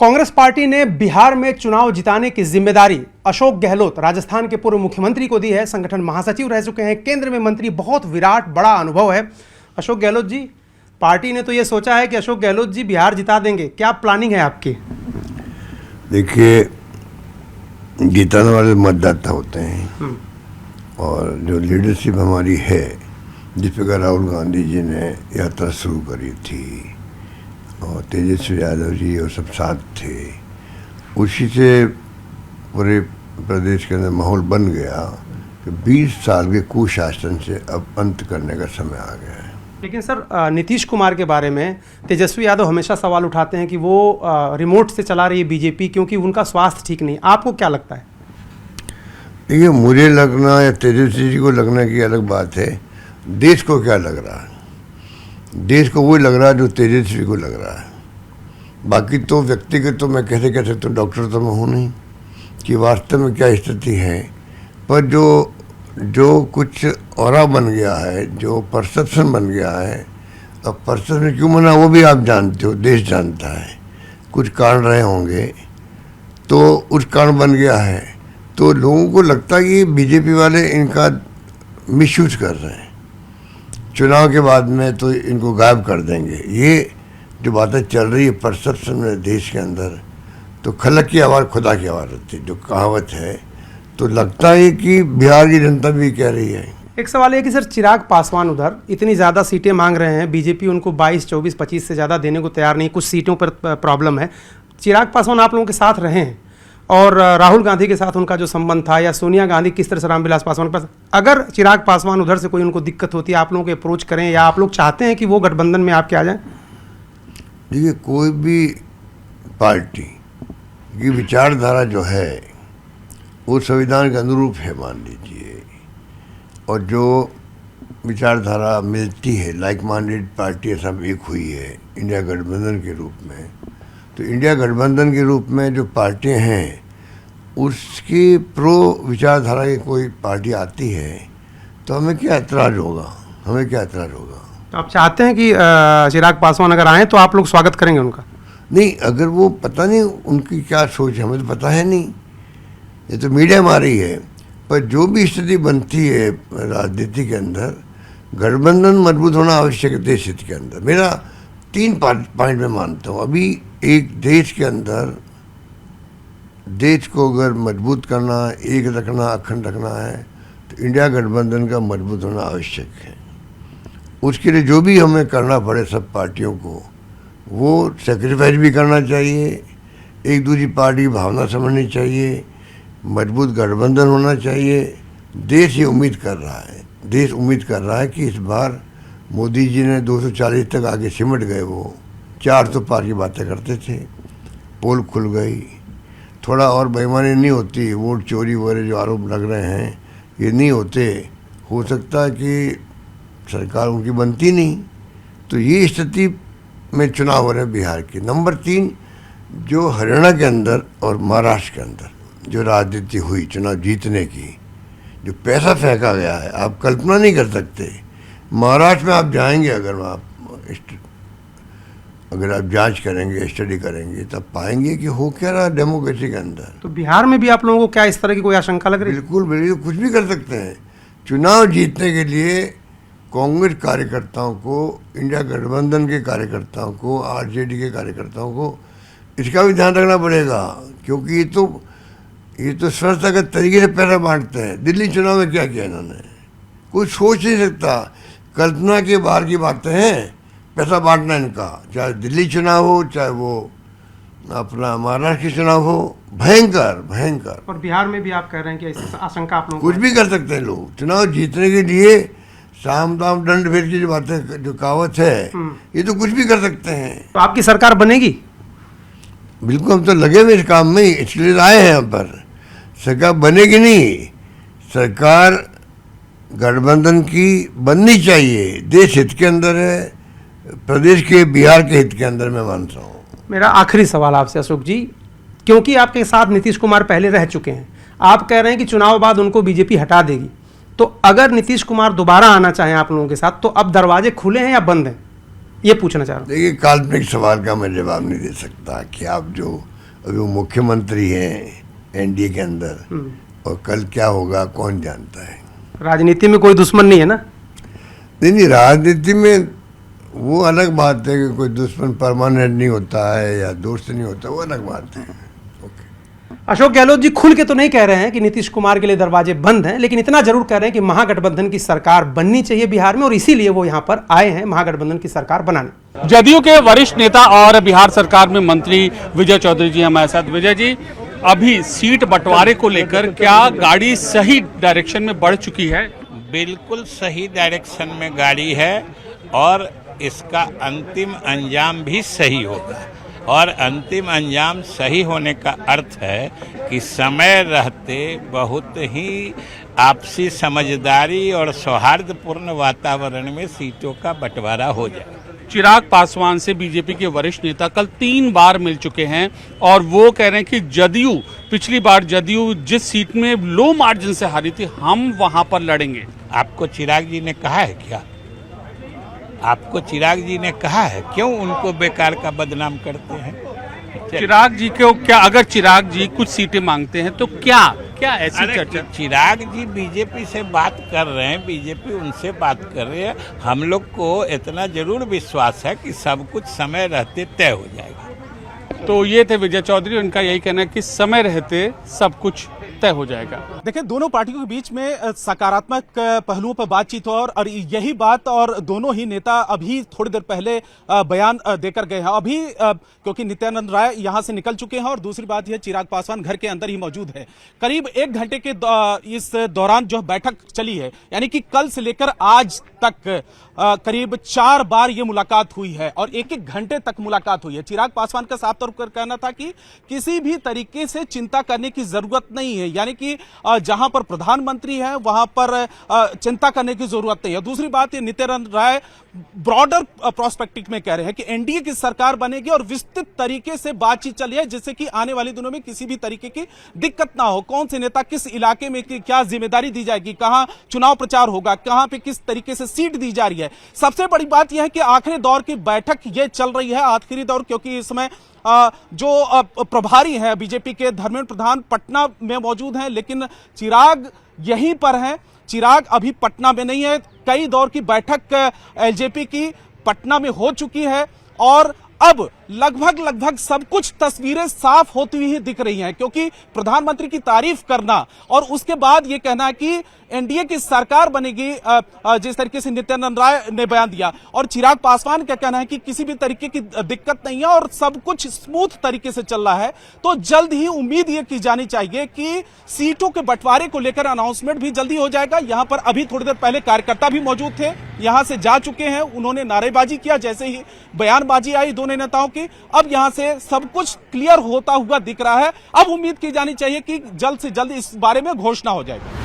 Congress party ने बिहार में चुनाव जिताने की जिम्मेदारी अशोक गहलोत, राजस्थान के पूर्व मुख्यमंत्री को दी है। संगठन महासचिव रह चुके हैं, केंद्र में मंत्री, बहुत विराट बड़ा अनुभव है अशोक गहलोत जी। पार्टी ने तो ये सोचा है कि अशोक गहलोत जी बिहार जिता देंगे, क्या प्लानिंग है आपकी? देखिए, जिताने वाले मतदाता होते हैं और जो लीडरशिप हमारी है, जिस प्रकार राहुल गांधी जी ने यात्रा शुरू करी थी और तेजस्वी यादव जी और सब साथ थे, उसी से पूरे प्रदेश के अंदर माहौल बन गया कि 20 साल के कुशासन से अब अंत करने का समय आ गया है। लेकिन सर, नीतीश कुमार के बारे में तेजस्वी यादव हमेशा सवाल उठाते हैं कि वो रिमोट से चला रही है बीजेपी क्योंकि उनका स्वास्थ्य ठीक नहीं। आपको क्या लगता है? देखिए, मुझे लगना या तेजस्वी जी को लगना की अलग बात है। देश को क्या लग रहा है? देश को वही लग रहा है जो तेजस्वी को लग रहा है। बाकी तो व्यक्तिगत तो मैं कैसे कह सकता हूँ, डॉक्टर तो मैं हूँ नहीं कि वास्तव में क्या स्थिति है, पर जो कुछ ऑरा बन गया है, जो परसेप्शन बन गया है, अब परसेप्शन क्यों बना वो भी आप जानते हो, देश जानता है। कुछ कारण रहे होंगे तो उस कारण बन गया है, तो लोगों को लगता है कि बीजेपी वाले इनका मिसयूज कर रहे हैं, चुनाव के बाद में तो इनको गायब कर देंगे। ये जो बातें चल रही है परसेप्शन में देश के अंदर, तो खलक की आवाज़ खुदा की आवाज़ होती है, जो कहावत है, तो लगता है कि बिहार की जनता भी कह रही है। एक सवाल है कि सर, चिराग पासवान उधर इतनी ज़्यादा सीटें मांग रहे हैं, बीजेपी उनको 22, 24, 25 से ज़्यादा देने को तैयार नहीं, कुछ सीटों पर प्रॉब्लम है। चिराग पासवान आप लोगों के साथ रहे हैं और राहुल गांधी के साथ उनका जो संबंध था, या सोनिया गांधी किस तरह से रामविलास पासवान के पास, अगर चिराग पासवान उधर से कोई उनको दिक्कत होती है, आप लोगों को अप्रोच करें या आप लोग चाहते हैं कि वो गठबंधन में आपके आ जाएं? देखिए, कोई भी पार्टी की विचारधारा जो है वो संविधान के अनुरूप है, मान लीजिए, और जो विचारधारा मिलती है, लाइक माइंडेड पार्टी सब एक हुई है इंडिया गठबंधन के रूप में, तो इंडिया गठबंधन के रूप में जो पार्टियां हैं उसकी प्रो विचारधारा की कोई पार्टी आती है तो हमें क्या ऐतराज़ होगा? हमें क्या ऐतराज़ होगा? तो आप चाहते हैं कि चिराग पासवान अगर आएँ तो आप लोग स्वागत करेंगे उनका? नहीं, अगर वो पता नहीं उनकी क्या सोच है, हमें तो पता है नहीं, ये तो मीडिया में आ रही है। पर जो भी स्थिति बनती है राजनीति के अंदर, गठबंधन मजबूत होना आवश्यक है देश हित के अंदर। मेरा 3 पॉइंट में मानता हूँ। अभी एक देश के अंदर, देश को अगर मजबूत करना, एक रखना, अखंड रखना है, तो इंडिया गठबंधन का मजबूत होना आवश्यक है। उसके लिए जो भी हमें करना पड़े सब पार्टियों को, वो सेक्रीफाइस भी करना चाहिए, एक दूसरी पार्टी की भावना समझनी चाहिए, मजबूत गठबंधन होना चाहिए। देश ये उम्मीद कर रहा है, देश उम्मीद कर रहा है कि इस बार मोदी जी ने 240 तक आगे सिमट गए, वो 400 पार की बातें करते थे, पोल खुल गई, थोड़ा और बेईमानी नहीं होती, वोट चोरी वगैरह जो आरोप लग रहे हैं ये नहीं होते, हो सकता है कि सरकार उनकी बनती नहीं। तो ये स्थिति में चुनाव हो रहे हैं बिहार की। नंबर 3, जो हरियाणा के अंदर और महाराष्ट्र के अंदर जो राजनीति हुई चुनाव जीतने की, जो पैसा फेंका गया है, आप कल्पना नहीं कर सकते। महाराष्ट्र में आप जाएंगे, अगर आप जांच करेंगे, स्टडी करेंगे, तब पाएंगे कि हो क्या रहा डेमोक्रेसी के अंदर। तो बिहार में भी आप लोगों को क्या इस तरह की कोई आशंका लग रही है? बिल्कुल बिल्कुल, कुछ भी कर सकते हैं। चुनाव जीतने के लिए कांग्रेस कार्यकर्ताओं को, इंडिया गठबंधन के कार्यकर्ताओं को, आरजेडी के कार्यकर्ताओं को इसका भी ध्यान रखना पड़ेगा, क्योंकि ये तो संस्थागत तरीके से पैसा बांटते हैं। दिल्ली चुनाव में क्या किया इन्होंने, कोई सोच नहीं सकता, कल्पना के बाहर की बातें हैं पैसा बांटना इनका। चाहे दिल्ली चुनाव हो, चाहे वो अपना महाराष्ट्र के चुनाव हो, भयंकर भयंकर। और बिहार में भी आप कह रहे हैं कि ऐसी आशंका आप लोगों को? कुछ भी कर सकते हैं लोग चुनाव जीतने के लिए। साम दाम दंड भेद की जो बातें, जो कहावत है, ये तो कुछ भी कर सकते हैं। तो आपकी सरकार बनेगी? बिल्कुल, हम तो लगे हुए इस काम में, इसलिए आए हैं यहाँ पर। सरकार बनेगी नहीं, सरकार गठबंधन की बननी चाहिए, देश हित के अंदर है, प्रदेश के, बिहार के हित के अंदर मैं मानता हूँ। मेरा आखिरी सवाल आपसे अशोक जी, क्योंकि आपके साथ नीतीश कुमार पहले रह चुके हैं, आप कह रहे हैं कि चुनाव बाद उनको बीजेपी हटा देगी, तो अगर नीतीश कुमार दोबारा आना चाहें आप लोगों के साथ, तो अब दरवाजे खुले हैं या बंद हैं? ये पूछना चाह रहा हूँ। देखिए, काल्पनिक सवाल का मैं जवाब नहीं दे सकता कि आप जो अभी वो मुख्यमंत्री हैं एनडीए के अंदर, और कल क्या होगा कौन जानता है। राजनीति में कोई दुश्मन नहीं है ना? नहीं, राजनीति में वो अलग बात है कि कोई दुश्मन परमानेंट नहीं होता है या दोस्त नहीं होता, वो अलग बात है। अशोक गहलोत जी खुल के तो नहीं कह रहे हैं कि नीतीश कुमार के लिए दरवाजे बंद हैं, लेकिन इतना जरूर कह रहे हैं कि महागठबंधन की सरकार बननी चाहिए बिहार में, और इसीलिए वो यहाँ पर आए हैं महागठबंधन की सरकार बनाने। जदयू के वरिष्ठ नेता और बिहार सरकार में मंत्री विजय चौधरी जी हमारे साथ। विजय जी, अभी सीट बंटवारे को लेकर क्या गाड़ी सही डायरेक्शन में बढ़ चुकी है? बिल्कुल सही डायरेक्शन में गाड़ी है, और इसका अंतिम अंजाम भी सही होगा। और अंतिम अंजाम सही होने का अर्थ है कि समय रहते बहुत ही आपसी समझदारी और सौहार्दपूर्ण वातावरण में सीटों का बंटवारा हो जाए। चिराग पासवान से बीजेपी के वरिष्ठ नेता कल 3 बार मिल चुके हैं और वो कह रहे हैं कि जदयू, पिछली बार जदयू जिस सीट में लो मार्जिन से हारी थी, हम वहां पर लड़ेंगे। आपको चिराग जी ने कहा है क्या? आपको चिराग जी ने कहा है? क्यों उनको बेकार का बदनाम करते हैं? चिराग जी को क्या, अगर चिराग जी कुछ सीटें मांगते हैं तो क्या क्या ऐसी चर्चा? चिराग जी बीजेपी से बात कर रहे हैं, बीजेपी उनसे बात कर रही है। हम लोग को इतना जरूर विश्वास है कि सब कुछ समय रहते तय हो जाएगा। तो ये थे विजय चौधरी, उनका यही कहना है कि समय रहते सब कुछ तय हो जाएगा। देखिए, दोनों पार्टियों के बीच में सकारात्मक पहलुओं पर बातचीत और यही बात, और दोनों ही नेता अभी थोड़ी देर पहले बयान देकर गए हैं। अभी क्योंकि नित्यानंद राय यहां से निकल चुके हैं, और दूसरी बात यह, चिराग पासवान घर के अंदर ही मौजूद है। करीब 1 घंटे के इस दौरान जो बैठक चली है, यानी कि कल से लेकर आज तक करीब 4 बार ये मुलाकात हुई है और 1-1 घंटे तक मुलाकात हुई है। चिराग पासवान का साफ तौर पर कहना था कि किसी भी तरीके से चिंता करने की जरूरत नहीं है, यानी कि जहां पर प्रधानमंत्री है वहां पर चिंता करने की जरूरत नहीं है। दूसरी बात, ये नित्यानंद राय ब्रॉडर प्रोस्पेक्टिव में कह रहे हैं कि एनडीए की सरकार बनेगी और विस्तृत तरीके से बातचीत चली है, जिससे कि आने वाले दिनों में किसी भी तरीके की दिक्कत ना हो। कौन से नेता किस इलाके में क्या जिम्मेदारी दी जाएगी, कहां चुनाव प्रचार होगा, कहां पे किस तरीके से सीट दी जा रही है। सबसे बड़ी बात यह है कि आखिरी दौर की बैठक ये चल रही है, आखिरी दौर, क्योंकि इसमें जो प्रभारी हैं बीजेपी के धर्मेंद्र प्रधान पटना में मौजूद हैं, लेकिन चिराग यहीं पर हैं। चिराग अभी पटना में नहीं है। कई दौर की बैठक एलजेपी की पटना में हो चुकी है और अब लगभग सब कुछ तस्वीरें साफ होती हुई दिख रही हैं, क्योंकि प्रधानमंत्री की तारीफ करना और उसके बाद यह कहना है कि एनडीए की सरकार बनेगी, जिस तरीके से नित्यानंद राय ने बयान दिया, और चिराग पासवान का कहना है कि किसी भी तरीके की दिक्कत नहीं है और सब कुछ स्मूथ तरीके से चल रहा है। तो जल्द ही उम्मीद ये की जानी चाहिए कि सीटों के बंटवारे को लेकर अनाउंसमेंट भी जल्दी हो जाएगा। यहां पर अभी थोड़ी देर पहले कार्यकर्ता भी मौजूद थे, यहां से जा चुके हैं, उन्होंने नारेबाजी किया जैसे ही बयानबाजी आई दोनों नेताओं की। अब यहां से सब कुछ क्लियर होता हुआ दिख रहा है। अब उम्मीद की जानी चाहिए कि जल्द से जल्द इस बारे में घोषणा हो जाएगी।